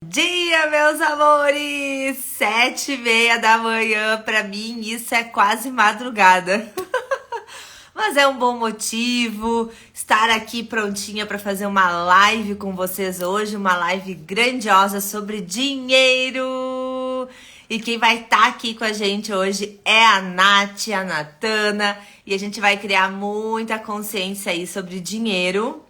Dia, meus amores! 7h30 da manhã, pra mim isso é quase madrugada. Mas é um bom motivo estar aqui prontinha para fazer uma live com vocês hoje, uma live grandiosa sobre dinheiro. E quem vai estar aqui com a gente hoje é a Nath, a Natana, e a gente vai criar muita consciência aí sobre dinheiro.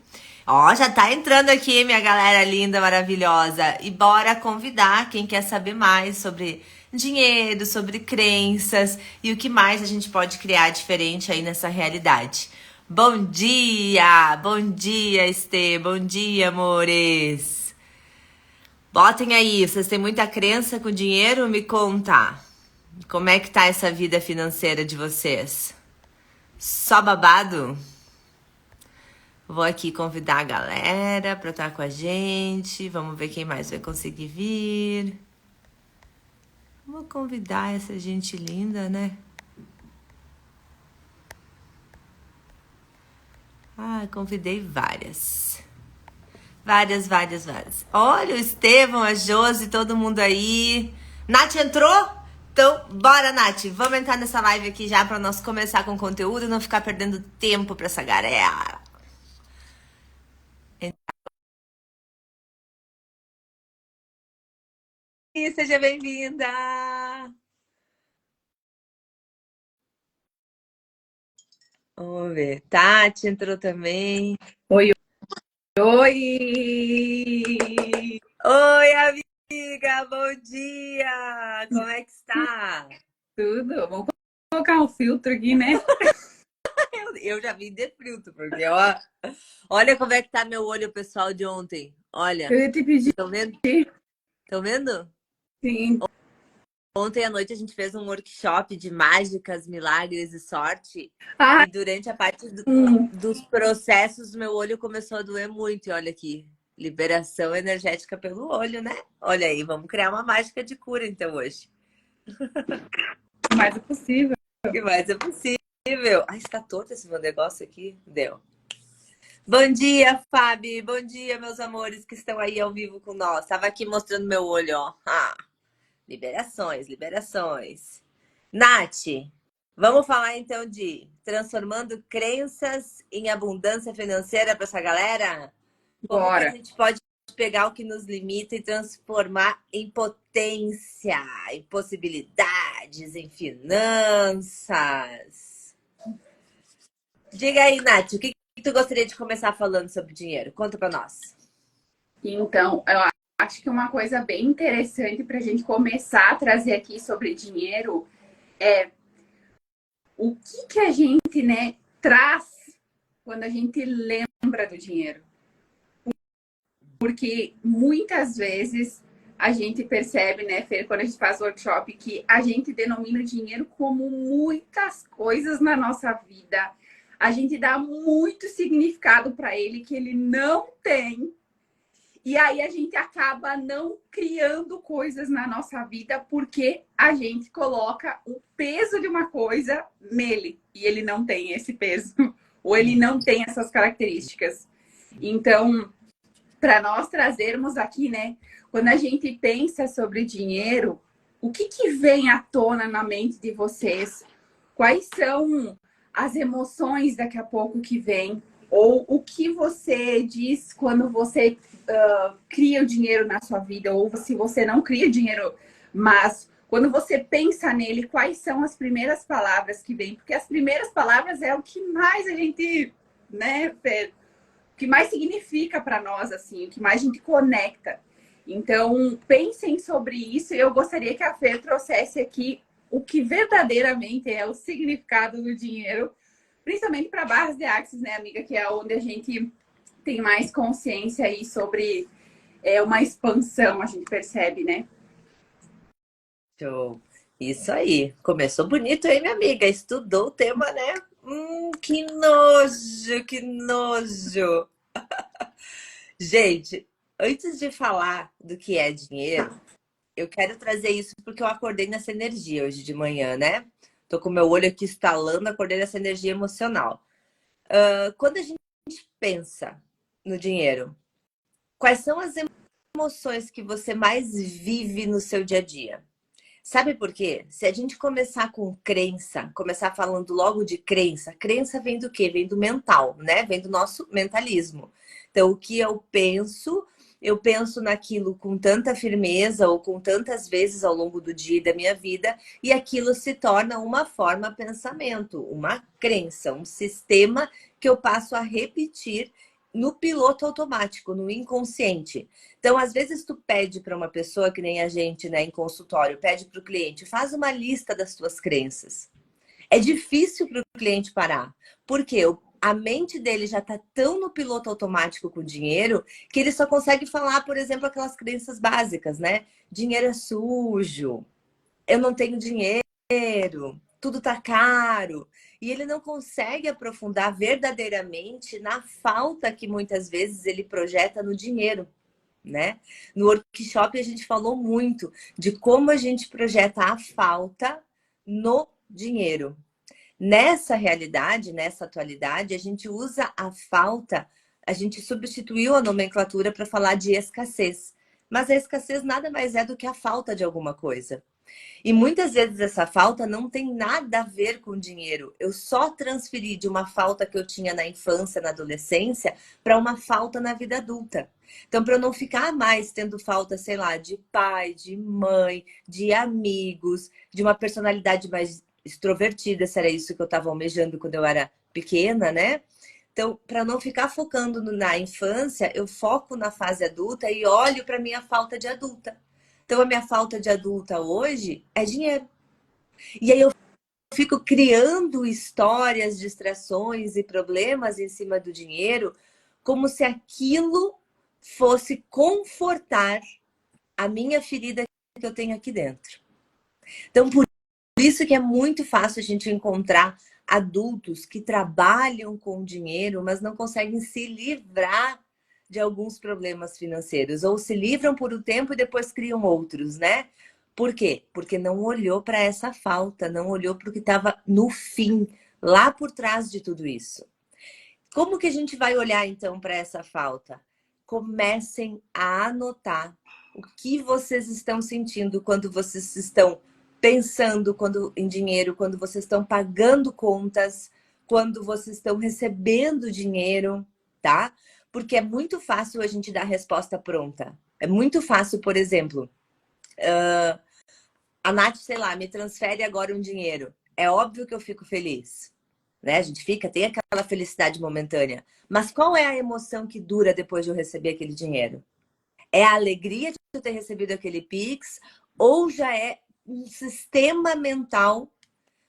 Ó, já tá entrando aqui, minha galera linda, maravilhosa. E bora convidar quem quer saber mais sobre dinheiro, sobre crenças e o que mais a gente pode criar diferente aí nessa realidade. Bom dia! Bom dia, Estê! Bom dia, amores! Botem aí, vocês têm muita crença com dinheiro? Me conta. Como é que tá essa vida financeira de vocês? Só babado? Vou aqui convidar a galera para estar com a gente. Vamos ver quem mais vai conseguir vir. Vou convidar essa gente linda, né? Ah, convidei várias. Várias. Olha o Estevão, a Josi, todo mundo aí. Nath entrou? Então, bora, Nath. Vamos entrar nessa live aqui já para nós começar com conteúdo e não ficar perdendo tempo para essa galera. Seja bem-vinda! Vamos ver. Tati entrou também. Oi, oi! Oi, amiga, bom dia! Como é que está? Tudo? Vamos colocar um filtro aqui, né? Eu já vim de filtro, porque ó, olha como é que tá meu olho pessoal de ontem. Eu Olha, ia te pedir, estão vendo? Estão vendo? sim. Ontem à noite a gente fez um workshop de mágicas, milagres e sorte. Ah, E durante a parte dos processos, meu olho começou a doer muito. E olha aqui, liberação energética pelo olho, né? Olha aí, vamos criar uma mágica de cura então hoje. o mais é possível. O que mais é possível? Ai, está torto esse meu negócio aqui? Deu. Bom dia, Fábio. Bom dia, meus amores que estão aí ao vivo com nós. Tava aqui mostrando meu olho, ó. Ah, liberações. Nath, vamos falar então de transformando crenças em abundância financeira para essa galera? Como que a Bora. gente pode pegar o que nos limita e transformar em potência, em possibilidades, em finanças? Diga aí, Nath, o que tu gostaria de começar falando sobre dinheiro? Conta para nós. Então, eu acho que uma coisa bem interessante para a gente começar a trazer aqui sobre dinheiro é o que a gente, né, traz quando a gente lembra do dinheiro. Porque muitas vezes a gente percebe, né, Fer, quando a gente faz workshop, que a gente denomina o dinheiro como muitas coisas na nossa vida. A gente dá muito significado para ele que ele não tem. E aí a gente acaba não criando coisas na nossa vida porque a gente coloca o peso de uma coisa nele e ele não tem esse peso ou ele não tem essas características. Então, para nós trazermos aqui, né? Quando a gente pensa sobre dinheiro, o que vem à tona na mente de vocês? Quais são as emoções daqui a pouco que vem? Ou o que você diz quando você cria o dinheiro na sua vida? Ou se você não cria dinheiro, mas quando você pensa nele, quais são as primeiras palavras que vêm? Porque as primeiras palavras é o que mais a gente, né, que mais significa para nós, assim, o que mais a gente conecta. Então, pensem sobre isso e eu gostaria que a Fê trouxesse aqui o que verdadeiramente é o significado do dinheiro, principalmente para Barras de Axis, né, amiga, que é onde a gente tem mais consciência aí sobre uma expansão, a gente percebe, né? Show. Isso aí. Começou bonito aí, minha amiga. Estudou o tema, né? Que nojo, que nojo. Gente, antes de falar do que é dinheiro, eu quero trazer isso porque eu acordei nessa energia hoje de manhã, né? Tô com meu olho aqui estalando, acordei nessa energia emocional. Quando a gente pensa no dinheiro, quais são as emoções que você mais vive no seu dia a dia? Sabe por quê? Se a gente começar com crença, começar falando logo de crença, crença vem do quê? Vem do mental, né? Vem do nosso mentalismo. Então, o que eu penso naquilo com tanta firmeza ou com tantas vezes ao longo do dia e da minha vida, e aquilo se torna uma forma pensamento, uma crença, um sistema que eu passo a repetir no piloto automático, no inconsciente. Então, às vezes tu pede para uma pessoa, que nem a gente, né, em consultório, pede para o cliente, faz uma lista das tuas crenças. É difícil para o cliente parar, porque a mente dele já está tão no piloto automático com o dinheiro que ele só consegue falar, por exemplo, aquelas crenças básicas, né? Dinheiro é sujo, eu não tenho dinheiro, tudo tá caro. E ele não consegue aprofundar verdadeiramente na falta que muitas vezes ele projeta no dinheiro, né? No workshop a gente falou muito de como a gente projeta a falta no dinheiro. Nessa realidade, nessa atualidade, a gente usa a falta, a gente substituiu a nomenclatura para falar de escassez. Mas a escassez nada mais é do que a falta de alguma coisa. E muitas vezes essa falta não tem nada a ver com dinheiro. Eu só transferi de uma falta que eu tinha na infância, na adolescência, para uma falta na vida adulta. Então, para eu não ficar mais tendo falta, sei lá, de pai, de mãe, de amigos, de uma personalidade mais extrovertida, se era isso que eu estava almejando quando eu era pequena, né? Então, para não ficar focando na infância, eu foco na fase adulta e olho para minha falta de adulta. Então, a minha falta de adulta hoje é dinheiro. E aí eu fico criando histórias, distrações e problemas em cima do dinheiro, como se aquilo fosse confortar a minha ferida que eu tenho aqui dentro. Então, por isso que é muito fácil a gente encontrar adultos que trabalham com dinheiro, mas não conseguem se livrar de alguns problemas financeiros, ou se livram por um tempo e depois criam outros, né? Por quê? Porque não olhou para essa falta, não olhou para o que estava no fim, lá por trás de tudo isso. Como que a gente vai olhar então para essa falta? Comecem a anotar o que vocês estão sentindo quando vocês estão pensando em dinheiro, quando vocês estão pagando contas, quando vocês estão recebendo dinheiro, tá? Porque é muito fácil a gente dar a resposta pronta. É muito fácil, por exemplo, a Nath, sei lá, me transfere agora um dinheiro. É óbvio que eu fico feliz, né? A gente tem aquela felicidade momentânea. Mas qual é a emoção que dura depois de eu receber aquele dinheiro? É a alegria de eu ter recebido aquele Pix ou já é um sistema mental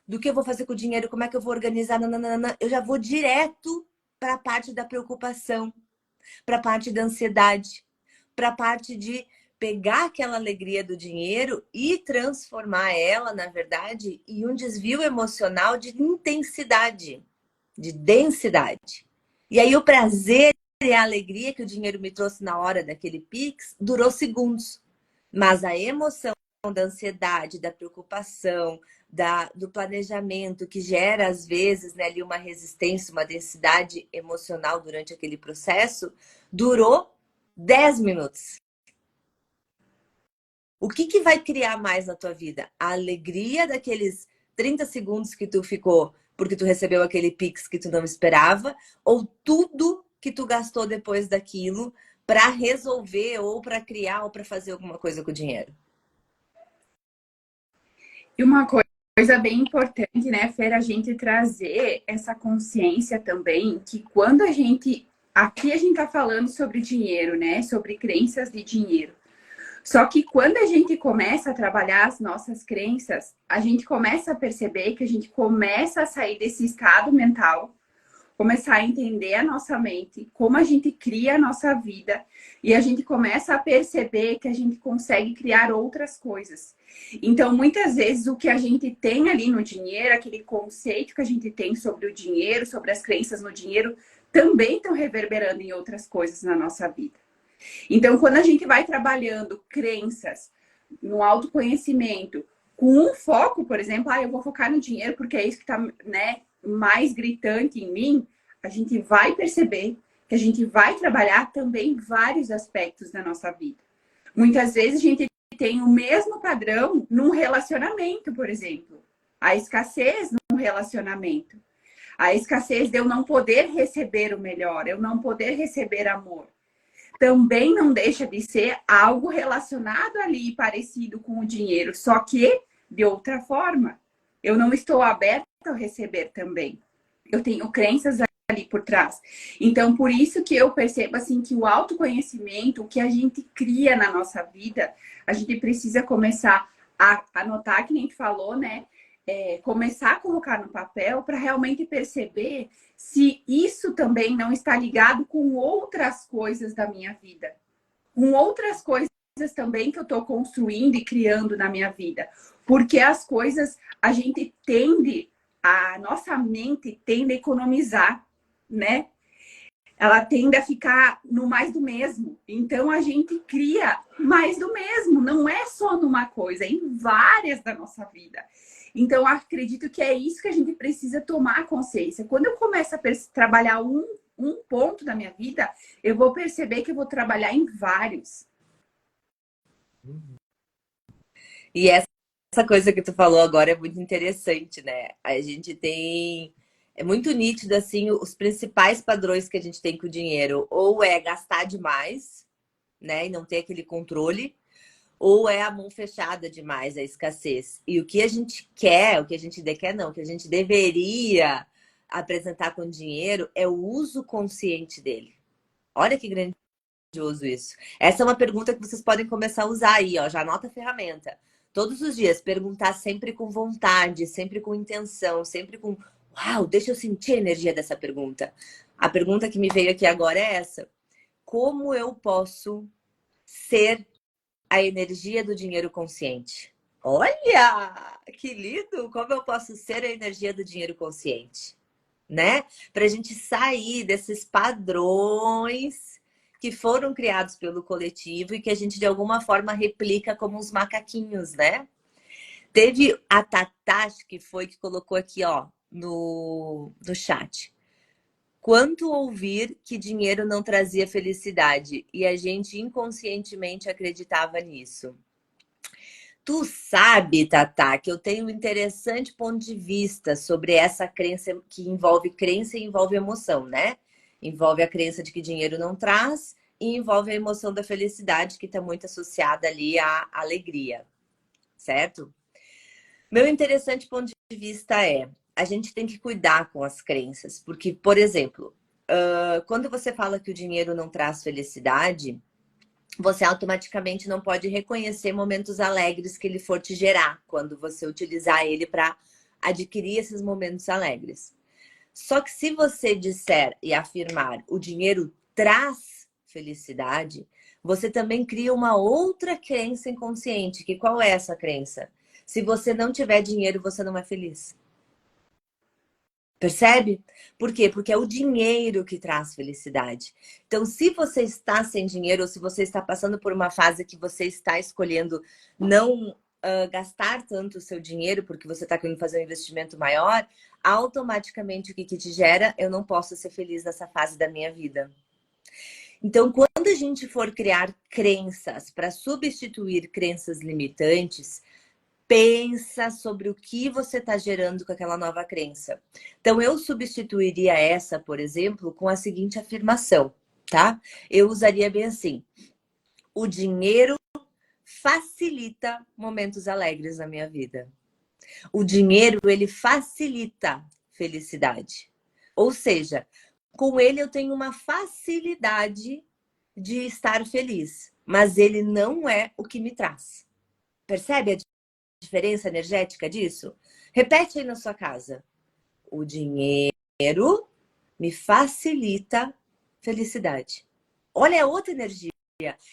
do que eu vou fazer com o dinheiro, como é que eu vou organizar, nananana. Eu já vou direto para a parte da preocupação, para a parte da ansiedade, para a parte de pegar aquela alegria do dinheiro e transformar ela, na verdade, em um desvio emocional de intensidade, de densidade. E aí o prazer e a alegria que o dinheiro me trouxe na hora daquele Pix durou segundos. Mas a emoção da ansiedade, da preocupação, do planejamento, que gera, às vezes, né, ali uma resistência, uma densidade emocional durante aquele processo, durou 10 minutos. O que vai criar mais na tua vida? A alegria daqueles 30 segundos que tu ficou porque tu recebeu aquele Pix que tu não esperava, ou tudo que tu gastou depois daquilo para resolver ou para criar ou para fazer alguma coisa com o dinheiro? E uma coisa bem importante, né, Fer, a gente trazer essa consciência também que quando a gente... Aqui a gente tá falando sobre dinheiro, né? Sobre crenças de dinheiro. Só que quando a gente começa a trabalhar as nossas crenças, a gente começa a perceber que a gente começa a sair desse estado mental, começar a entender a nossa mente, como a gente cria a nossa vida, e a gente começa a perceber que a gente consegue criar outras coisas. Então, muitas vezes, o que a gente tem ali no dinheiro, aquele conceito que a gente tem sobre o dinheiro, sobre as crenças no dinheiro, também estão reverberando em outras coisas na nossa vida. Então, quando a gente vai trabalhando crenças no autoconhecimento, com um foco, por exemplo, eu vou focar no dinheiro porque é isso que está, né, mais gritante em mim, a gente vai perceber que a gente vai trabalhar também vários aspectos da nossa vida. Muitas vezes a gente tem o mesmo padrão num relacionamento, por exemplo. A escassez num relacionamento. A escassez de eu não poder receber o melhor, eu não poder receber amor. Também não deixa de ser algo relacionado ali, parecido com o dinheiro, só que de outra forma. Eu não estou aberta a receber também. Eu tenho crenças ali por trás. Então, por isso que eu percebo assim que o autoconhecimento, o que a gente cria na nossa vida, a gente precisa começar a anotar, que nem tu falou, né? Começar a colocar no papel para realmente perceber se isso também não está ligado com outras coisas da minha vida, com outras coisas também que eu estou construindo e criando na minha vida. Porque as coisas, a gente tende, a nossa mente tende a economizar, né? Ela tende a ficar no mais do mesmo. Então a gente cria mais do mesmo, não é só numa coisa, é em várias da nossa vida. Então, acredito que é isso que a gente precisa tomar consciência. Quando eu começo a trabalhar um ponto da minha vida, eu vou perceber que eu vou trabalhar em vários. E essa coisa que tu falou agora é muito interessante, né? A gente tem. É muito nítido, assim, os principais padrões que a gente tem com o dinheiro. Ou é gastar demais, né? E não ter aquele controle. Ou é a mão fechada demais, a escassez. E o que a gente quer, o que a gente quer não, o que a gente deveria apresentar com o dinheiro é o uso consciente dele. Olha que grandioso isso. Essa é uma pergunta que vocês podem começar a usar aí, ó. Já anota a ferramenta. Todos os dias, perguntar sempre com vontade, sempre com intenção, sempre com... Uau, deixa eu sentir a energia dessa pergunta. A pergunta que me veio aqui agora é essa. Como eu posso ser a energia do dinheiro consciente? Olha, que lindo! Como eu posso ser a energia do dinheiro consciente? Né? Para a gente sair desses padrões que foram criados pelo coletivo e que a gente de alguma forma replica como uns macaquinhos, né? Teve a Tatash que foi que colocou aqui, ó, no chat. Quanto ouvir que dinheiro não trazia felicidade e a gente inconscientemente acreditava nisso. Tu sabe, Tatá, que eu tenho um interessante ponto de vista sobre essa crença que envolve crença e envolve emoção, né? Envolve a crença de que dinheiro não traz e envolve a emoção da felicidade, que está muito associada ali à alegria, certo? Meu interessante ponto de vista é, a gente tem que cuidar com as crenças, porque, por exemplo, quando você fala que o dinheiro não traz felicidade, você automaticamente não pode reconhecer momentos alegres que ele for te gerar quando você utilizar ele para adquirir esses momentos alegres. Só que se você disser e afirmar o dinheiro traz felicidade, você também cria uma outra crença inconsciente. Que qual é essa crença? Se você não tiver dinheiro, você não é feliz. Percebe? Por quê? Porque é o dinheiro que traz felicidade. Então, se você está sem dinheiro ou se você está passando por uma fase que você está escolhendo não gastar tanto o seu dinheiro porque você está querendo fazer um investimento maior, automaticamente o que te gera? Eu não posso ser feliz nessa fase da minha vida. Então, quando a gente for criar crenças para substituir crenças limitantes, pensa sobre o que você está gerando com aquela nova crença. Então, eu substituiria essa, por exemplo, com a seguinte afirmação, tá? Eu usaria bem assim. O dinheiro facilita momentos alegres na minha vida. O dinheiro, ele facilita felicidade. Ou seja, com ele eu tenho uma facilidade de estar feliz, mas ele não é o que me traz. Percebe a diferença energética disso? Repete aí na sua casa. O dinheiro me facilita felicidade. Olha a outra energia.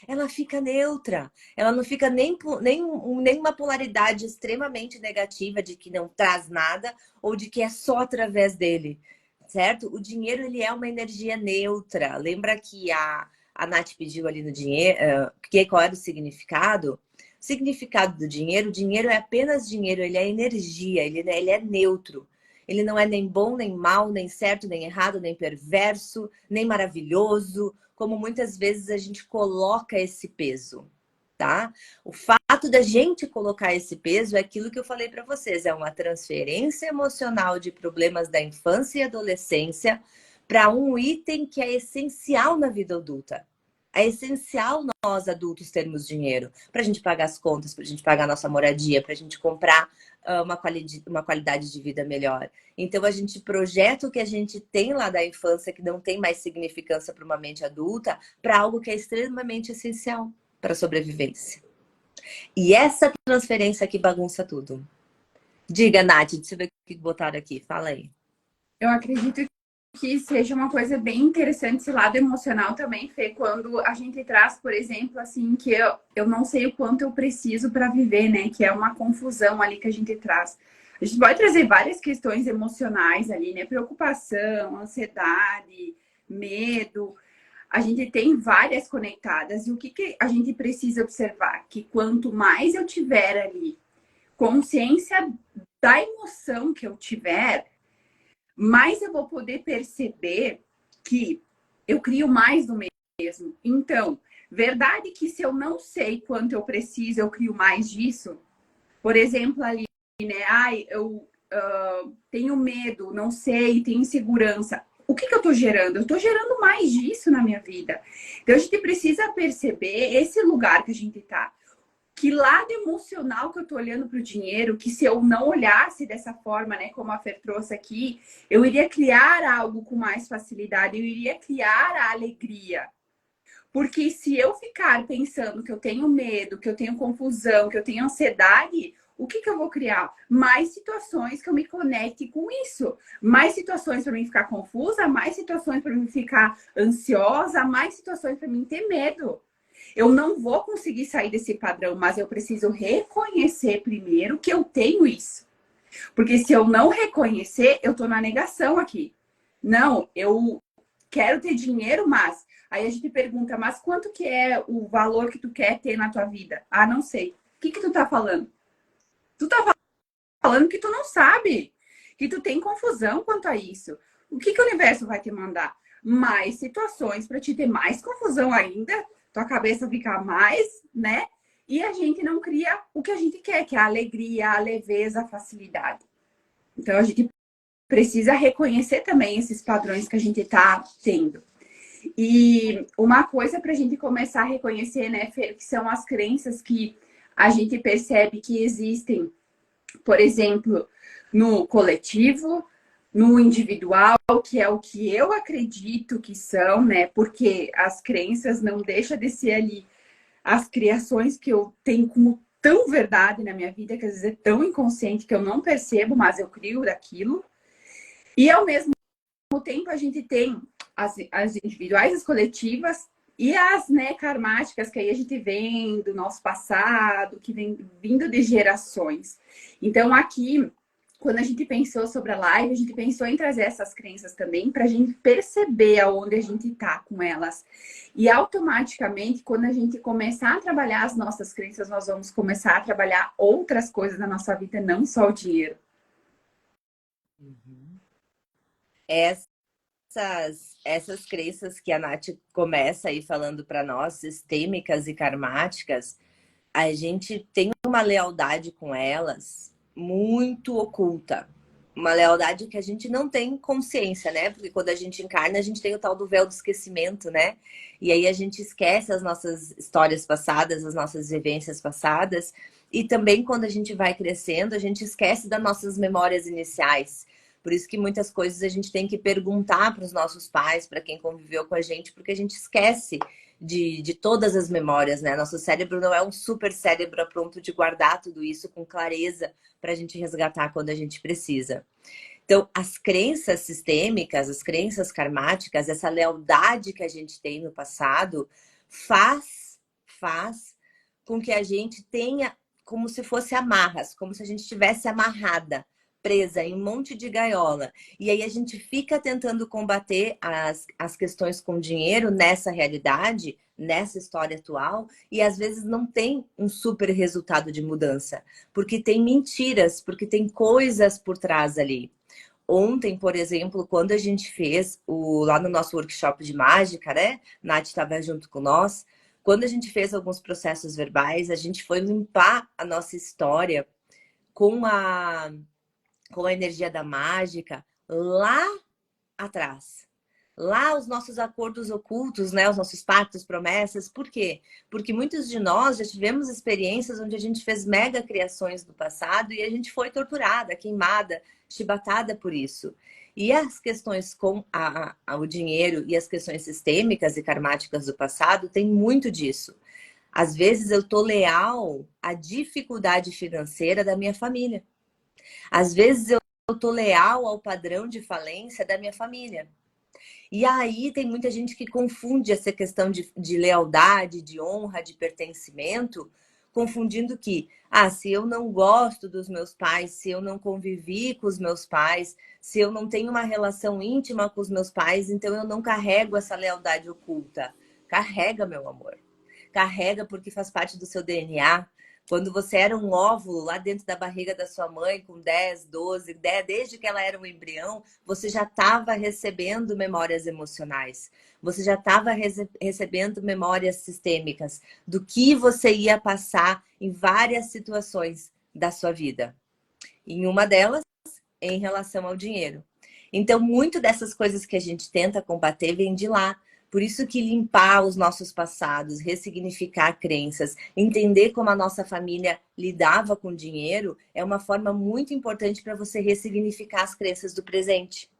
Ela fica neutra. Ela não fica nem uma polaridade extremamente negativa de que não traz nada ou de que é só através dele, certo? O dinheiro, ele é uma energia neutra. Lembra que a Nath pediu ali no dinheiro, qual era o significado? O significado do dinheiro, o dinheiro é apenas dinheiro, ele é energia, ele é neutro. Ele não é nem bom, nem mal, nem certo, nem errado, nem perverso, nem maravilhoso, como muitas vezes a gente coloca esse peso. tá? O fato da gente colocar esse peso é aquilo que eu falei para vocês, é uma transferência emocional de problemas da infância e adolescência para um item que é essencial na vida adulta. É essencial nós adultos termos dinheiro para a gente pagar as contas, para a gente pagar a nossa moradia, para a gente comprar uma qualidade de vida melhor. Então a gente projeta o que a gente tem lá da infância, que não tem mais significância para uma mente adulta, para algo que é extremamente essencial para a sobrevivência. E essa transferência aqui bagunça tudo. Diga, Nath, deixa eu ver o que botaram aqui. Fala aí. Eu acredito que seja uma coisa bem interessante esse lado emocional também, Fê, quando a gente traz, por exemplo, assim, que eu não sei o quanto eu preciso para viver, né? Que é uma confusão ali que a gente traz. A gente pode trazer várias questões emocionais ali, né? Preocupação, ansiedade, medo. A gente tem várias conectadas. E o que a gente precisa observar? Que quanto mais eu tiver ali consciência da emoção que eu tiver, mais eu vou poder perceber que eu crio mais do mesmo. Então, verdade que se eu não sei quanto eu preciso, eu crio mais disso. Por exemplo, ali, né? Eu tenho medo, não sei, tenho insegurança. O que eu tô gerando? Eu tô gerando mais disso na minha vida. Então, a gente precisa perceber esse lugar que a gente tá. Que lado emocional que eu tô olhando para o dinheiro, que se eu não olhasse dessa forma, né, como a Fer trouxe aqui, eu iria criar algo com mais facilidade, eu iria criar a alegria. Porque se eu ficar pensando que eu tenho medo, que eu tenho confusão, que eu tenho ansiedade, o que eu vou criar? Mais situações que eu me conecte com isso. Mais situações para mim ficar confusa, mais situações para mim ficar ansiosa, mais situações para mim ter medo. Eu não vou conseguir sair desse padrão, mas eu preciso reconhecer primeiro que eu tenho isso. Porque se eu não reconhecer, eu tô na negação aqui. Não, eu quero ter dinheiro, mas... Aí a gente pergunta, mas quanto que é o valor que tu quer ter na tua vida? Ah, não sei. O que tu tá falando? Tu tá falando que tu não sabe. Que tu tem confusão quanto a isso. O que o universo vai te mandar? Mais situações para te ter mais confusão ainda, tua cabeça ficar mais, né? E a gente não cria o que a gente quer, que é a alegria, a leveza, a facilidade. Então a gente precisa reconhecer também esses padrões que a gente tá tendo. E uma coisa para a gente começar a reconhecer, né, Fer, que são as crenças que a gente percebe que existem, por exemplo, no coletivo, no individual, que é o que eu acredito que são, né? Porque as crenças não deixam de ser ali as criações que eu tenho como tão verdade na minha vida, que às vezes é tão inconsciente que eu não percebo, mas eu crio daquilo. E ao mesmo tempo a gente tem as individuais, as coletivas e as, né, karmáticas, que aí a gente vem do nosso passado, que vem vindo de gerações. Então aqui, quando a gente pensou sobre a live, a gente pensou em trazer essas crenças também para a gente perceber aonde a gente está com elas. E automaticamente, quando a gente começar a trabalhar as nossas crenças, nós vamos começar a trabalhar outras coisas na nossa vida, não só o dinheiro. Essas crenças que a Nath começa aí falando para nós, sistêmicas e karmáticas, a gente tem uma lealdade com elas muito oculta. Uma lealdade que a gente não tem consciência, né? Porque quando a gente encarna, a gente tem o tal do véu do esquecimento, né? E aí a gente esquece as nossas histórias passadas, as nossas vivências passadas. E também quando a gente vai crescendo, a gente esquece das nossas memórias iniciais. Por isso que muitas coisas a gente tem que perguntar para os nossos pais, para quem conviveu com a gente, porque a gente esquece de todas as memórias, né? Nosso cérebro não é um super cérebro a ponto de guardar tudo isso com clareza para a gente resgatar quando a gente precisa. Então, as crenças sistêmicas, as crenças karmáticas, essa lealdade que a gente tem no passado, faz com que a gente tenha como se fosse amarras, como se a gente estivesse amarrada, presa em um monte de gaiola. E aí a gente fica tentando combater as questões com dinheiro nessa realidade, nessa história atual, e às vezes não tem um super resultado de mudança, porque tem mentiras, porque tem coisas por trás ali. Ontem, por exemplo, quando a gente fez lá no nosso workshop de mágica, né? Nath estava junto com nós. Quando a gente fez alguns processos verbais, a gente foi limpar a nossa história com a energia da mágica lá atrás. Lá os nossos acordos ocultos, né? Os nossos pactos, promessas. Por quê? Porque muitos de nós já tivemos experiências onde a gente fez mega criações do passado e a gente foi torturada, queimada, chibatada por isso. E as questões com o dinheiro e as questões sistêmicas e karmáticas do passado tem muito disso. Às vezes eu tô leal à dificuldade financeira da minha família. Às vezes eu tô leal ao padrão de falência da minha família. E aí tem muita gente que confunde essa questão de lealdade, de honra, de pertencimento, confundindo que, se eu não gosto dos meus pais, se eu não convivi com os meus pais, se eu não tenho uma relação íntima com os meus pais, então eu não carrego essa lealdade oculta. Carrega, meu amor. Carrega porque faz parte do seu DNA. Quando você era um óvulo lá dentro da barriga da sua mãe, com 10, 12, desde que ela era um embrião, você já estava recebendo memórias emocionais. Você já estava recebendo memórias sistêmicas do que você ia passar em várias situações da sua vida. Em uma delas, em relação ao dinheiro. Então, muito dessas coisas que a gente tenta combater vem de lá. Por isso que limpar os nossos passados, ressignificar crenças, entender como a nossa família lidava com dinheiro é uma forma muito importante para você ressignificar as crenças do presente.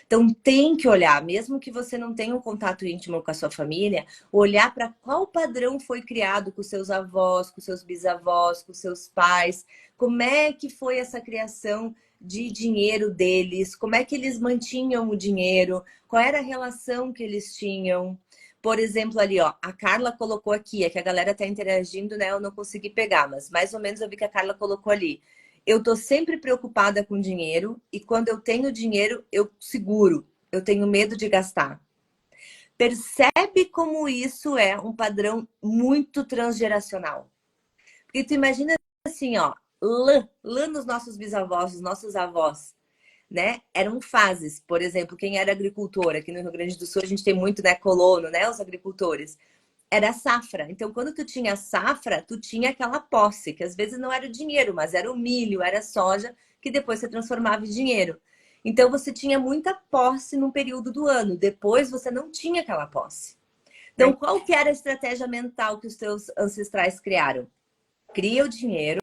Então tem que olhar, mesmo que você não tenha um contato íntimo com a sua família, olhar para qual padrão foi criado com seus avós, com seus bisavós, com seus pais, como é que foi essa criação de dinheiro deles, como é que eles mantinham o dinheiro, qual era a relação que eles tinham. Por exemplo, ali, ó, a Carla colocou aqui, é que a galera tá interagindo, né? Eu não consegui pegar, mas mais ou menos eu vi que a Carla colocou ali. Eu tô sempre preocupada com dinheiro e quando eu tenho dinheiro, eu seguro. Eu tenho medo de gastar. Percebe como isso é um padrão muito transgeracional. Porque tu imagina assim, ó, lá nos nossos bisavós, nos nossos avós, né? Eram fases. Por exemplo, quem era agricultor, aqui no Rio Grande do Sul a gente tem muito, né, colono, né, os agricultores. Era safra. Então, quando tu tinha safra, tu tinha aquela posse, que às vezes não era o dinheiro, mas era o milho, era a soja, que depois você transformava em dinheiro. Então, você tinha muita posse num período do ano. Depois, você não tinha aquela posse. Então, qual que era a estratégia mental que os teus ancestrais criaram? Cria o dinheiro,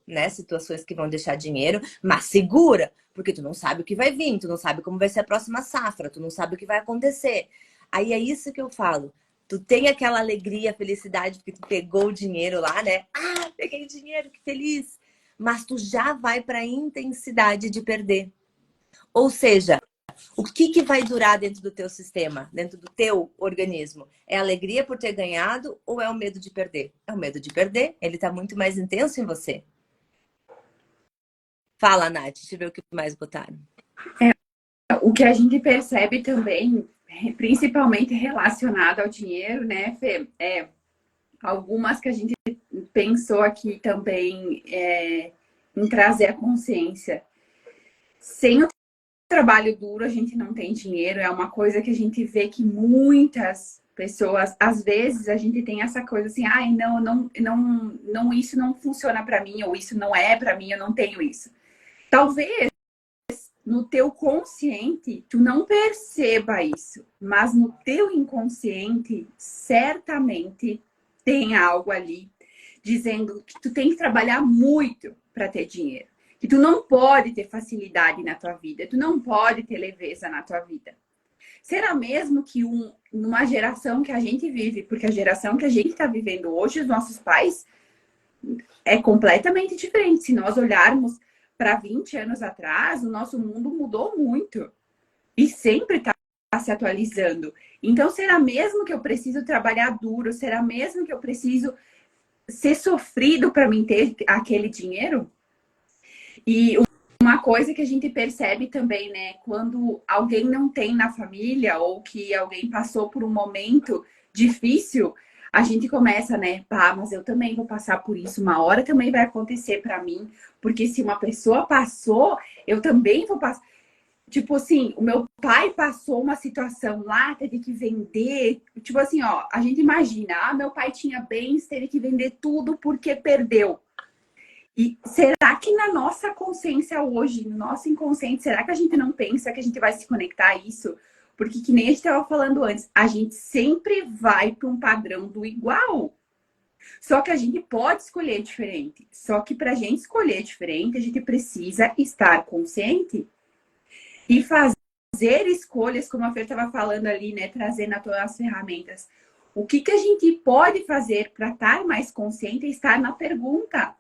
né? Situações que vão deixar dinheiro, mas segura, porque tu não sabe o que vai vir, tu não sabe como vai ser a próxima safra, tu não sabe o que vai acontecer. Aí é isso que eu falo. Tu tem aquela alegria, felicidade, porque tu pegou o dinheiro lá, né? Peguei dinheiro, que feliz! Mas tu já vai para a intensidade de perder. Ou seja, o que vai durar dentro do teu sistema, dentro do teu organismo? É a alegria por ter ganhado ou é o medo de perder? É o medo de perder, ele tá muito mais intenso em você. Fala, Nath, deixa eu ver o que mais botaram. O que a gente percebe também, principalmente relacionado ao dinheiro, né, Fê? Algumas que a gente pensou aqui também em trazer a consciência. Sem o trabalho duro, a gente não tem dinheiro. É uma coisa que a gente vê que muitas pessoas, às vezes, a gente tem essa coisa assim, não, isso não funciona para mim, ou isso não é para mim, eu não tenho isso. Talvez no teu consciente, tu não perceba isso, mas no teu inconsciente, certamente tem algo ali dizendo que tu tem que trabalhar muito para ter dinheiro, que tu não pode ter facilidade na tua vida, tu não pode ter leveza na tua vida. Será mesmo que numa geração que a gente vive, porque a geração que a gente está vivendo hoje, os nossos pais, é completamente diferente. Se nós olharmos para 20 anos atrás, o nosso mundo mudou muito e sempre está se atualizando. Então, será mesmo que eu preciso trabalhar duro? Será mesmo que eu preciso ser sofrido para mim ter aquele dinheiro? E uma coisa que a gente percebe também, né? Quando alguém não tem na família ou que alguém passou por um momento difícil, a gente começa, né? Mas eu também vou passar por isso. Uma hora também vai acontecer para mim. Porque se uma pessoa passou, eu também vou passar. Tipo assim, o meu pai passou uma situação lá, teve que vender. Tipo assim, ó, a gente imagina, meu pai tinha bens, teve que vender tudo porque perdeu. E será que na nossa consciência hoje, no nosso inconsciente, será que a gente não pensa que a gente vai se conectar a isso? Porque, que nem a gente estava falando antes, a gente sempre vai para um padrão do igual. Só que a gente pode escolher diferente. Só que para a gente escolher diferente, a gente precisa estar consciente e fazer escolhas, como a Fer estava falando ali, né? Trazendo as ferramentas. O que, que a gente pode fazer para estar mais consciente e estar na pergunta?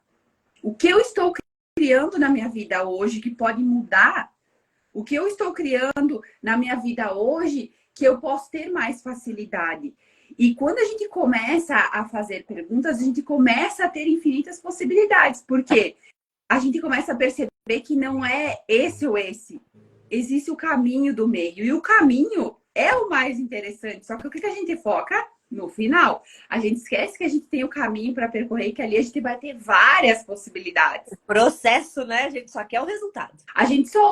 O que eu estou criando na minha vida hoje que pode mudar? O que eu estou criando na minha vida hoje que eu posso ter mais facilidade? E quando a gente começa a fazer perguntas, a gente começa a ter infinitas possibilidades, porque a gente começa a perceber que não é esse ou esse. Existe o caminho do meio. E o caminho é o mais interessante. Só que o que a gente foca? No final. A gente esquece que a gente tem o caminho para percorrer, que ali a gente vai ter várias possibilidades. O processo, né? A gente só quer o resultado. A gente só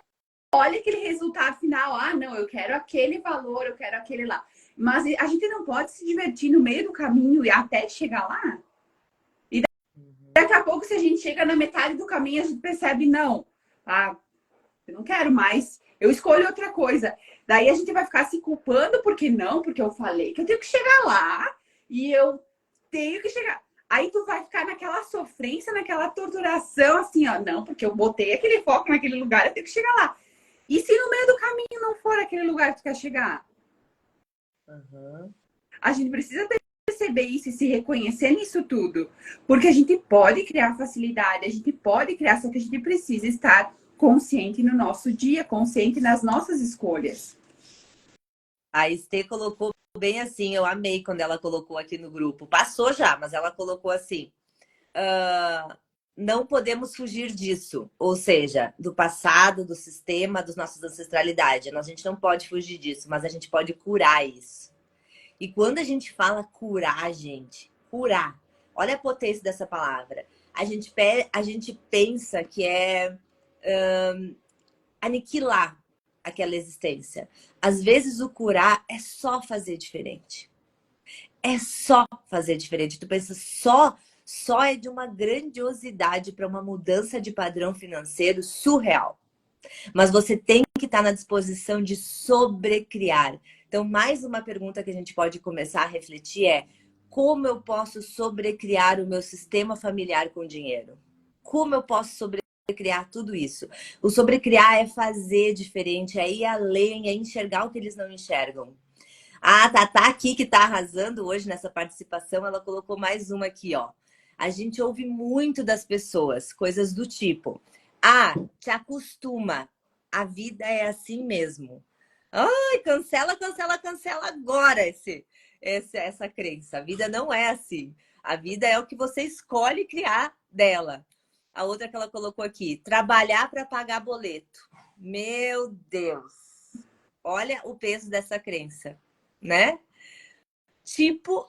olha aquele resultado final. Não, eu quero aquele valor, eu quero aquele lá. Mas a gente não pode se divertir no meio do caminho e até chegar lá. E daqui a pouco, se a gente chega na metade do caminho, a gente percebe, não, eu não quero mais, eu escolho outra coisa. Daí a gente vai ficar se culpando, porque eu falei que eu tenho que chegar lá e eu tenho que chegar. Aí tu vai ficar naquela sofrência, naquela torturação, assim, ó, não, porque eu botei aquele foco naquele lugar, eu tenho que chegar lá. E se no meio do caminho não for aquele lugar que tu quer chegar? A gente precisa perceber isso e se reconhecer nisso tudo. Porque a gente pode criar facilidade, a gente pode criar, só que a gente precisa estar consciente no nosso dia, consciente nas nossas escolhas. A Estê colocou bem assim, eu amei quando ela colocou aqui no grupo. Passou já, mas ela colocou assim. Não podemos fugir disso. Ou seja, do passado, do sistema, dos nossos ancestralidade. A gente não pode fugir disso, mas a gente pode curar isso. E quando a gente fala curar, gente, curar, olha a potência dessa palavra. A gente pensa que é aniquilar aquela existência. Às vezes o curar é só fazer diferente. É só fazer diferente. Tu pensa só é de uma grandiosidade para uma mudança de padrão financeiro surreal. Mas você tem que estar na disposição de sobrecriar. Então, mais uma pergunta que a gente pode começar a refletir é: como eu posso sobrecriar o meu sistema familiar com dinheiro? Como eu posso sobrecriar tudo isso? O sobrecriar é fazer diferente, é ir além, é enxergar o que eles não enxergam. A Tatá aqui, que está arrasando hoje nessa participação, ela colocou mais uma aqui, ó. A gente ouve muito das pessoas, coisas do tipo: te acostuma, a vida é assim mesmo. Ai, cancela agora essa crença. A vida não é assim. A vida é o que você escolhe criar dela. A outra que ela colocou aqui: trabalhar para pagar boleto. Meu Deus! Olha o peso dessa crença, né? Tipo,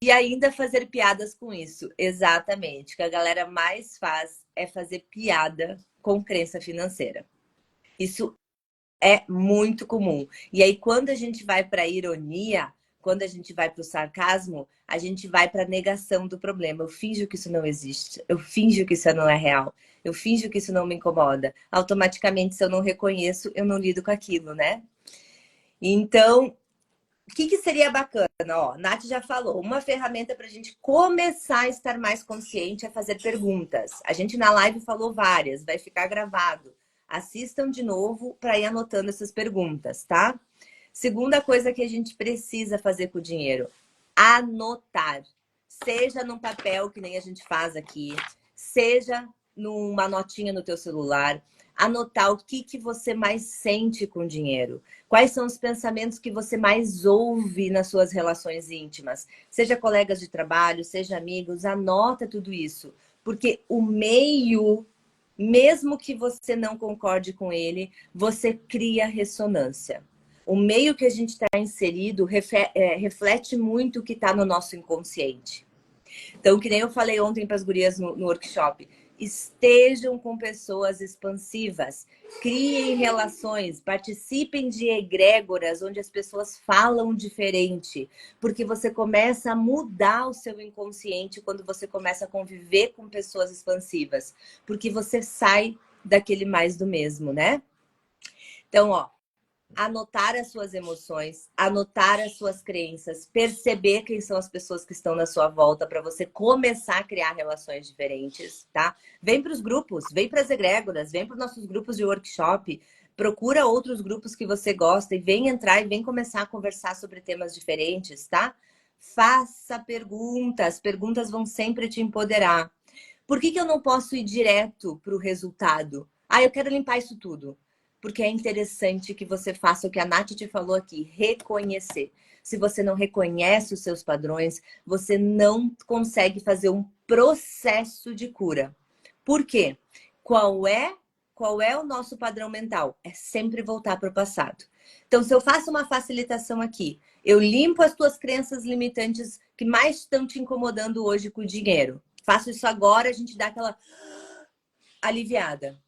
e ainda fazer piadas com isso. Exatamente. O que a galera mais faz é fazer piada com crença financeira. Isso é muito comum. E aí, quando a gente vai para a ironia, quando a gente vai para o sarcasmo, a gente vai para a negação do problema. Eu finjo que isso não existe. Eu finjo que isso não é real. Eu finjo que isso não me incomoda. Automaticamente, se eu não reconheço, eu não lido com aquilo, né? Então, o que seria bacana? Ó, Nath já falou. Uma ferramenta para a gente começar a estar mais consciente é fazer perguntas. A gente na live falou várias. Vai ficar gravado. Assistam de novo para ir anotando essas perguntas, tá? Segunda coisa que a gente precisa fazer com o dinheiro: anotar. Seja num papel, que nem a gente faz aqui, seja numa notinha no teu celular. Anotar o que você mais sente com o dinheiro. Quais são os pensamentos que você mais ouve nas suas relações íntimas. Seja colegas de trabalho, seja amigos, anota tudo isso. Porque o meio, mesmo que você não concorde com ele, você cria ressonância. O meio que a gente está inserido reflete muito o que está no nosso inconsciente. Então, que nem eu falei ontem para as gurias no workshop, Estejam com pessoas expansivas, criem relações, participem de egrégoras onde as pessoas falam diferente, porque você começa a mudar o seu inconsciente quando você começa a conviver com pessoas expansivas, porque você sai daquele mais do mesmo, né? Então, ó, anotar as suas emoções, anotar as suas crenças, perceber quem são as pessoas que estão na sua volta para você começar a criar relações diferentes, tá? Vem para os grupos, vem para as egrégoras, vem para os nossos grupos de workshop, procura outros grupos que você gosta e vem entrar e vem começar a conversar sobre temas diferentes, tá? Faça perguntas, perguntas vão sempre te empoderar. Por que eu não posso ir direto para o resultado? Ah, eu quero limpar isso tudo. Porque é interessante que você faça o que a Nath te falou aqui, reconhecer. Se você não reconhece os seus padrões, você não consegue fazer um processo de cura. Por quê? Qual é o nosso padrão mental? É sempre voltar para o passado. Então, se eu faço uma facilitação aqui, eu limpo as tuas crenças limitantes que mais estão te incomodando hoje com o dinheiro. Faço isso agora, a gente dá aquela aliviada.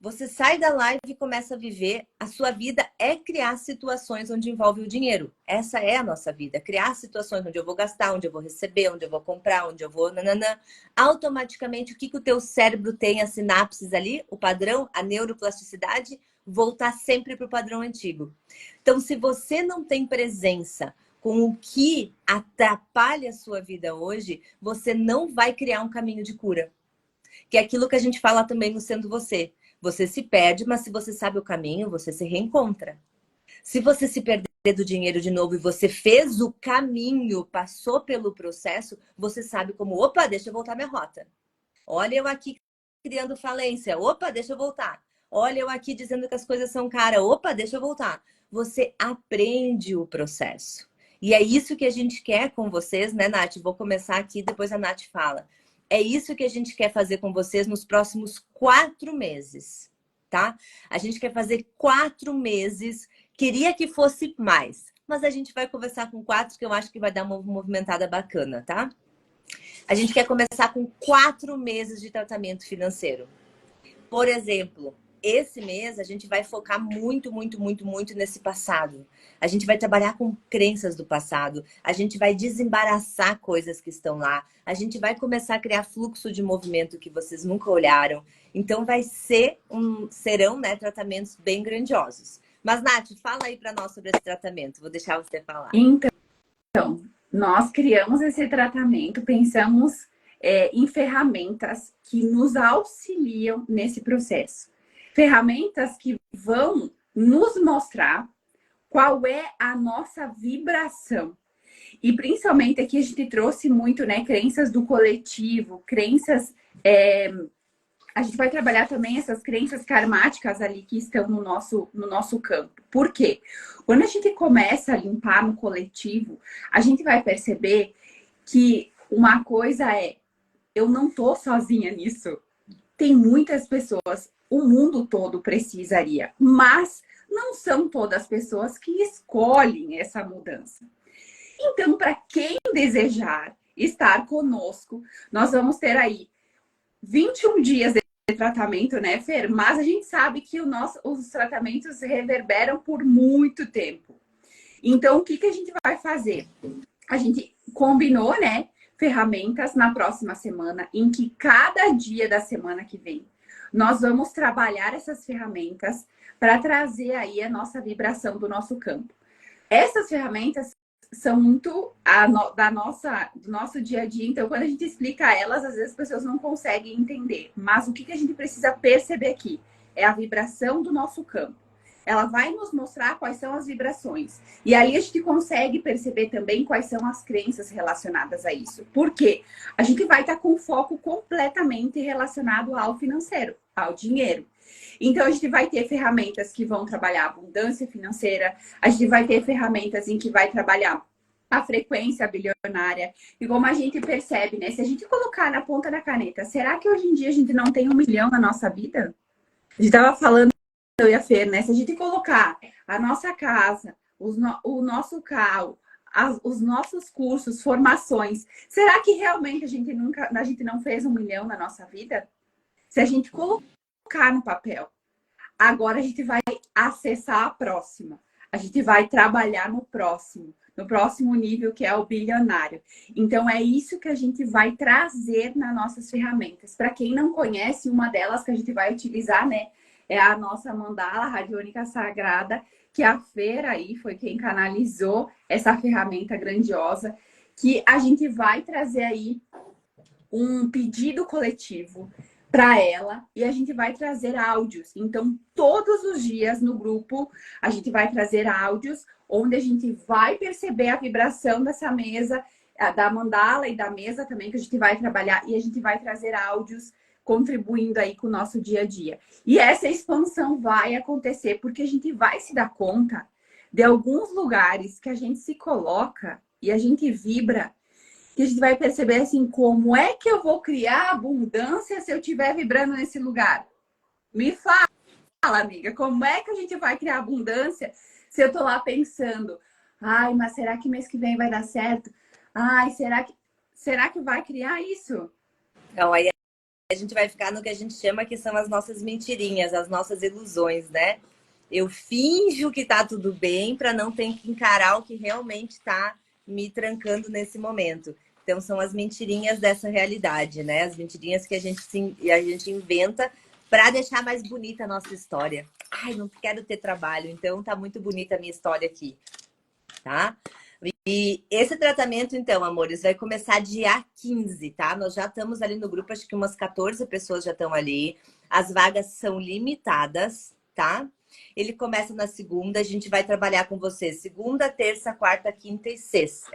Você sai da live e começa a viver. A sua vida é criar situações onde envolve o dinheiro. Essa é a nossa vida. Criar situações onde eu vou gastar, onde eu vou receber, onde eu vou comprar, onde eu vou... Nananã. Automaticamente, o que o teu cérebro tem, as sinapses ali, o padrão, a neuroplasticidade, voltar sempre para o padrão antigo. Então, se você não tem presença com o que atrapalha a sua vida hoje, você não vai criar um caminho de cura. Que é aquilo que a gente fala também no Sendo Você. Você se perde, mas se você sabe o caminho, você se reencontra. Se você se perder do dinheiro de novo e você fez o caminho, passou pelo processo, você sabe como, opa, deixa eu voltar minha rota. Olha eu aqui criando falência, opa, deixa eu voltar. Olha eu aqui dizendo que as coisas são caras, opa, deixa eu voltar. Você aprende o processo. E é isso que a gente quer com vocês, né, Nath? Vou começar aqui, depois a Nath fala. É isso que a gente quer fazer com vocês nos próximos 4 meses, tá? A gente quer fazer 4 meses. Queria que fosse mais, mas a gente vai conversar com 4, que eu acho que vai dar uma movimentada bacana, tá? A gente quer começar com 4 meses de tratamento financeiro. Por exemplo, esse mês a gente vai focar muito nesse passado. A gente vai trabalhar com crenças do passado. A gente vai desembaraçar coisas que estão lá. A gente vai começar a criar fluxo de movimento que vocês nunca olharam. Então serão, né, tratamentos bem grandiosos. Mas, Nath, fala aí para nós sobre esse tratamento. Vou deixar você falar. Então, nós criamos esse tratamento, pensamos em ferramentas que nos auxiliam nesse processo. Ferramentas que vão nos mostrar qual é a nossa vibração. E principalmente aqui a gente trouxe muito, né, crenças do coletivo, crenças... a gente vai trabalhar também essas crenças karmáticas ali que estão no nosso campo. Por quê? Quando a gente começa a limpar no coletivo, a gente vai perceber que uma coisa é, eu não tô sozinha nisso. Tem muitas pessoas, o mundo todo precisaria, mas não são todas as pessoas que escolhem essa mudança. Então, para quem desejar estar conosco, nós vamos ter aí 21 dias de tratamento, né, Fer? Mas a gente sabe que os tratamentos reverberam por muito tempo. Então, o que a gente vai fazer? A gente combinou, né, ferramentas na próxima semana, em que cada dia da semana que vem, nós vamos trabalhar essas ferramentas para trazer aí a nossa vibração do nosso campo. Essas ferramentas são muito do nosso dia a dia. Então, quando a gente explica elas, às vezes as pessoas não conseguem entender. Mas o que a gente precisa perceber aqui é a vibração do nosso campo. Ela vai nos mostrar quais são as vibrações. E aí a gente consegue perceber também quais são as crenças relacionadas a isso. Por quê? A gente vai estar com foco completamente relacionado ao financeiro, ao dinheiro. Então, a gente vai ter ferramentas que vão trabalhar a abundância financeira, a gente vai ter ferramentas em que vai trabalhar a frequência bilionária. E como a gente percebe, né? Se a gente colocar na ponta da caneta, será que hoje em dia a gente não tem 1 milhão na nossa vida? A gente estava falando, eu e a Fer, né? Se a gente colocar a nossa casa, o nosso carro, os nossos cursos, formações, será que realmente a gente não fez 1 milhão na nossa vida? Se a gente colocar no papel, agora a gente vai acessar a próxima. A gente vai trabalhar no próximo nível, que é o bilionário. Então, é isso que a gente vai trazer nas nossas ferramentas. Para quem não conhece, uma delas que a gente vai utilizar, né, é a nossa mandala radiônica sagrada, que a Fer aí foi quem canalizou essa ferramenta grandiosa, que a gente vai trazer aí um pedido coletivo para ela e a gente vai trazer áudios. Então, todos os dias no grupo, a gente vai trazer áudios onde a gente vai perceber a vibração dessa mesa, da mandala e da mesa também, que a gente vai trabalhar, e a gente vai trazer áudios contribuindo aí com o nosso dia a dia. E essa expansão vai acontecer porque a gente vai se dar conta de alguns lugares que a gente se coloca e a gente vibra, que a gente vai perceber assim, como é que eu vou criar abundância se eu estiver vibrando nesse lugar? Me fala, amiga, como é que a gente vai criar abundância se eu tô lá pensando, ai, mas será que mês que vem vai dar certo? Ai, será que vai criar isso? Então, aí a gente vai ficar no que a gente chama que são as nossas mentirinhas, as nossas ilusões, né? Eu finjo que tá tudo bem para não ter que encarar o que realmente tá me trancando nesse momento. Então, são as mentirinhas dessa realidade, né? As mentirinhas que a gente inventa para deixar mais bonita a nossa história. Ai, não quero ter trabalho, então tá muito bonita a minha história aqui, tá? E esse tratamento, então, amores, vai começar dia 15, tá? Nós já estamos ali no grupo, acho que umas 14 pessoas já estão ali. As vagas são limitadas, tá? Ele começa na segunda, a gente vai trabalhar com você segunda, terça, quarta, quinta e sexta.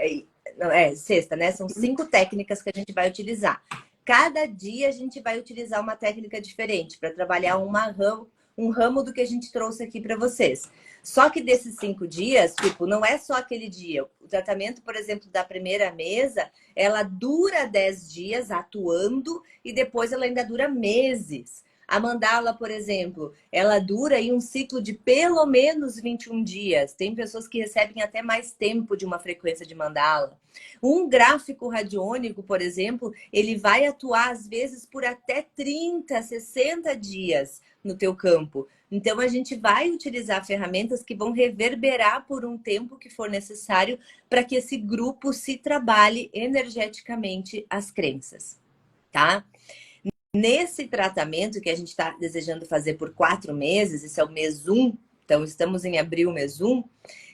Sexta, né? São 5 técnicas que a gente vai utilizar. Cada dia a gente vai utilizar uma técnica diferente para trabalhar um ramo do que a gente trouxe aqui para vocês. Só que desses 5 dias, tipo, não é só aquele dia. O tratamento, por exemplo, da primeira mesa, ela dura 10 dias atuando e depois ela ainda dura meses. A mandala, por exemplo, ela dura aí um ciclo de pelo menos 21 dias. Tem pessoas que recebem até mais tempo de uma frequência de mandala. Um gráfico radiônico, por exemplo, ele vai atuar às vezes por até 30, 60 dias no teu campo. Então, a gente vai utilizar ferramentas que vão reverberar por um tempo que for necessário para que esse grupo se trabalhe energeticamente as crenças, tá? Nesse tratamento que a gente está desejando fazer por 4 meses, esse é o mês 1, então estamos em abril, mês 1,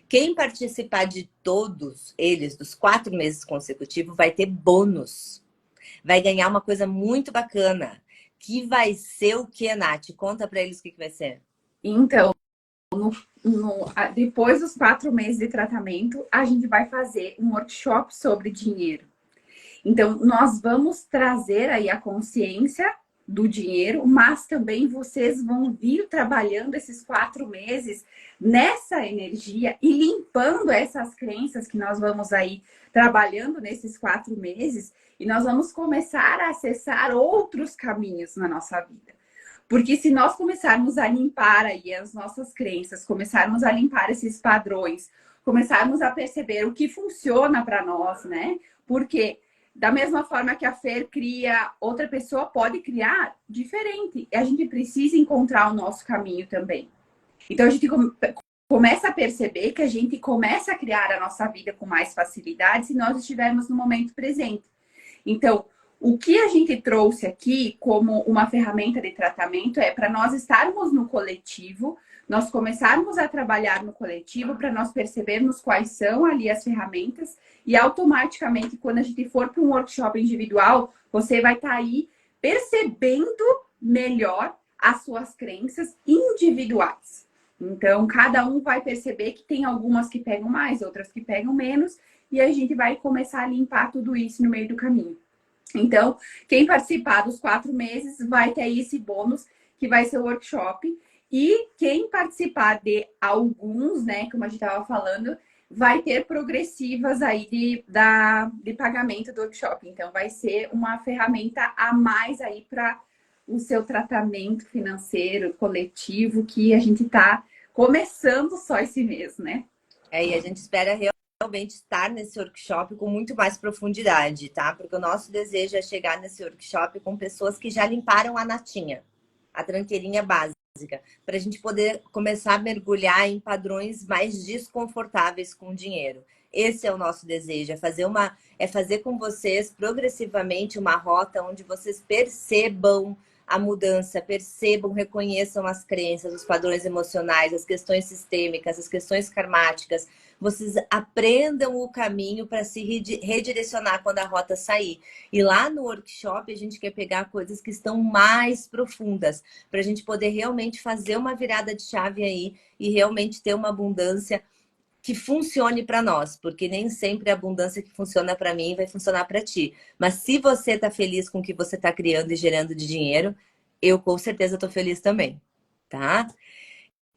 quem participar de todos eles, dos 4 meses consecutivos, vai ter bônus. Vai ganhar uma coisa muito bacana, que vai ser o que, Nath? Conta para eles o que vai ser. Então, depois dos 4 meses de tratamento, a gente vai fazer um workshop sobre dinheiro. Então, nós vamos trazer aí a consciência do dinheiro, mas também vocês vão vir trabalhando esses 4 meses nessa energia e limpando essas crenças que nós vamos aí trabalhando nesses 4 meses, e nós vamos começar a acessar outros caminhos na nossa vida. Porque se nós começarmos a limpar aí as nossas crenças, começarmos a limpar esses padrões, começarmos a perceber o que funciona para nós, né? Porque da mesma forma que a Fer cria, outra pessoa pode criar diferente. E a gente precisa encontrar o nosso caminho também. Então, a gente começa a perceber que a gente começa a criar a nossa vida com mais facilidade se nós estivermos no momento presente. Então, o que a gente trouxe aqui como uma ferramenta de tratamento é para nós estarmos no coletivo, nós começarmos a trabalhar no coletivo para nós percebermos quais são ali as ferramentas e automaticamente, quando a gente for para um workshop individual, você vai estar aí percebendo melhor as suas crenças individuais. Então, cada um vai perceber que tem algumas que pegam mais, outras que pegam menos, e a gente vai começar a limpar tudo isso no meio do caminho. Então, quem participar dos 4 meses vai ter aí esse bônus, que vai ser o workshop. E quem participar de alguns, né, como a gente estava falando, vai ter progressivas aí de pagamento do workshop. Então, vai ser uma ferramenta a mais aí para o seu tratamento financeiro, coletivo, que a gente está começando só esse mês, né? E a gente espera realmente realmente estar nesse workshop com muito mais profundidade, tá? Porque o nosso desejo é chegar nesse workshop com pessoas que já limparam a natinha, a tranqueirinha básica, para a gente poder começar a mergulhar em padrões mais desconfortáveis com o dinheiro. Esse é o nosso desejo, é fazer com vocês progressivamente uma rota onde vocês percebam a mudança, percebam, reconheçam as crenças, os padrões emocionais, as questões sistêmicas, as questões karmáticas. Vocês aprendam o caminho para se redirecionar quando a rota sair. E lá no workshop a gente quer pegar coisas que estão mais profundas, para a gente poder realmente fazer uma virada de chave aí e realmente ter uma abundância que funcione para nós, porque nem sempre a abundância que funciona para mim vai funcionar para ti. Mas se você está feliz com o que você está criando e gerando de dinheiro, eu com certeza estou feliz também, tá?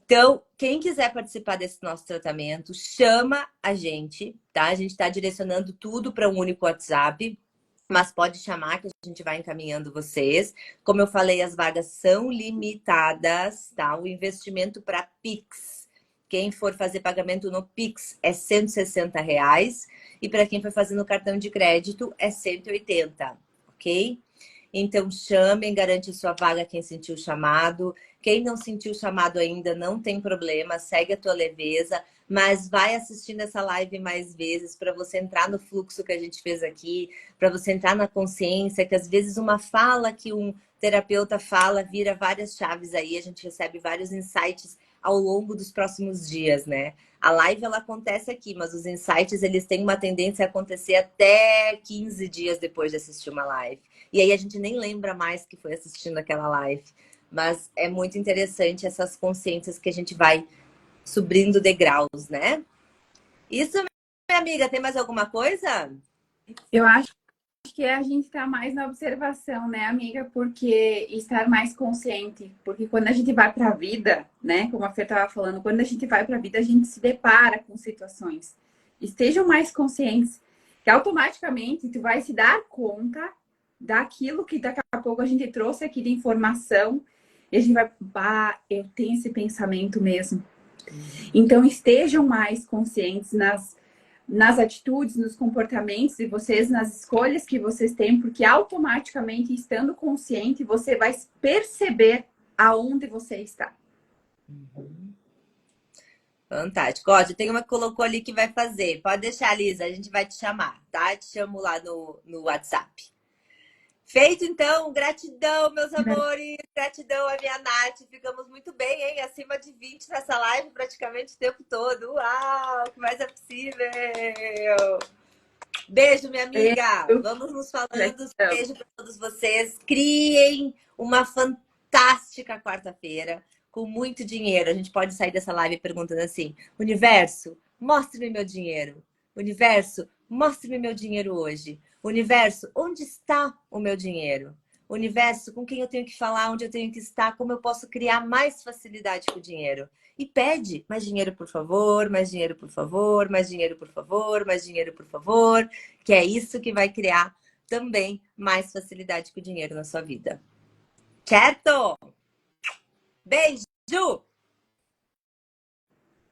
Então, quem quiser participar desse nosso tratamento, chama a gente, tá? A gente está direcionando tudo para um único WhatsApp, mas pode chamar que a gente vai encaminhando vocês. Como eu falei, as vagas são limitadas, tá? O investimento para Pix, quem for fazer pagamento no Pix é R$ 160. E para quem for fazer no cartão de crédito é 180, ok? Então chamem, garante sua vaga quem sentiu o chamado. Quem não sentiu o chamado ainda, não tem problema, segue a tua leveza, mas vai assistindo essa live mais vezes para você entrar no fluxo que a gente fez aqui, para você entrar na consciência, que às vezes uma fala que um terapeuta fala vira várias chaves aí, a gente recebe vários insights ao longo dos próximos dias, né? A live, ela acontece aqui, mas os insights, eles têm uma tendência a acontecer até 15 dias depois de assistir uma live. E aí a gente nem lembra mais que foi assistindo aquela live. Mas é muito interessante essas consciências que a gente vai subindo degraus, né? Isso, minha amiga, tem mais alguma coisa? Eu acho que a gente está mais na observação, né, amiga? Porque estar mais consciente. Porque quando a gente vai para a vida, né, como a Fê estava falando, quando a gente vai para a vida, a gente se depara com situações. Estejam mais conscientes, que automaticamente tu vai se dar conta daquilo que daqui a pouco a gente trouxe aqui de informação e a gente vai, bah, eu tenho esse pensamento mesmo. Então estejam mais conscientes nas atitudes, nos comportamentos de vocês, nas escolhas que vocês têm, porque automaticamente, estando consciente, você vai perceber aonde você está. Fantástico. Ó, já tem uma que colocou ali que vai fazer. Pode deixar, Lisa, a gente vai te chamar, tá? Te chamo lá no WhatsApp. Feito, então. Gratidão, meus amores. Gratidão a minha Nath. Ficamos muito bem, hein? Acima de 20 nessa live praticamente o tempo todo. Uau, o que mais é possível? Beijo, minha amiga. Vamos nos falando. Beijo para todos vocês. Criem uma fantástica quarta-feira com muito dinheiro. A gente pode sair dessa live perguntando assim: Universo, mostre-me meu dinheiro. Universo, mostre-me meu dinheiro hoje. Universo, onde está o meu dinheiro? Universo, com quem eu tenho que falar, onde eu tenho que estar, como eu posso criar mais facilidade com o dinheiro? E pede mais dinheiro, por favor, mais dinheiro, por favor, mais dinheiro, por favor, mais dinheiro, por favor, que é isso que vai criar também mais facilidade com o dinheiro na sua vida. Certo? Beijo!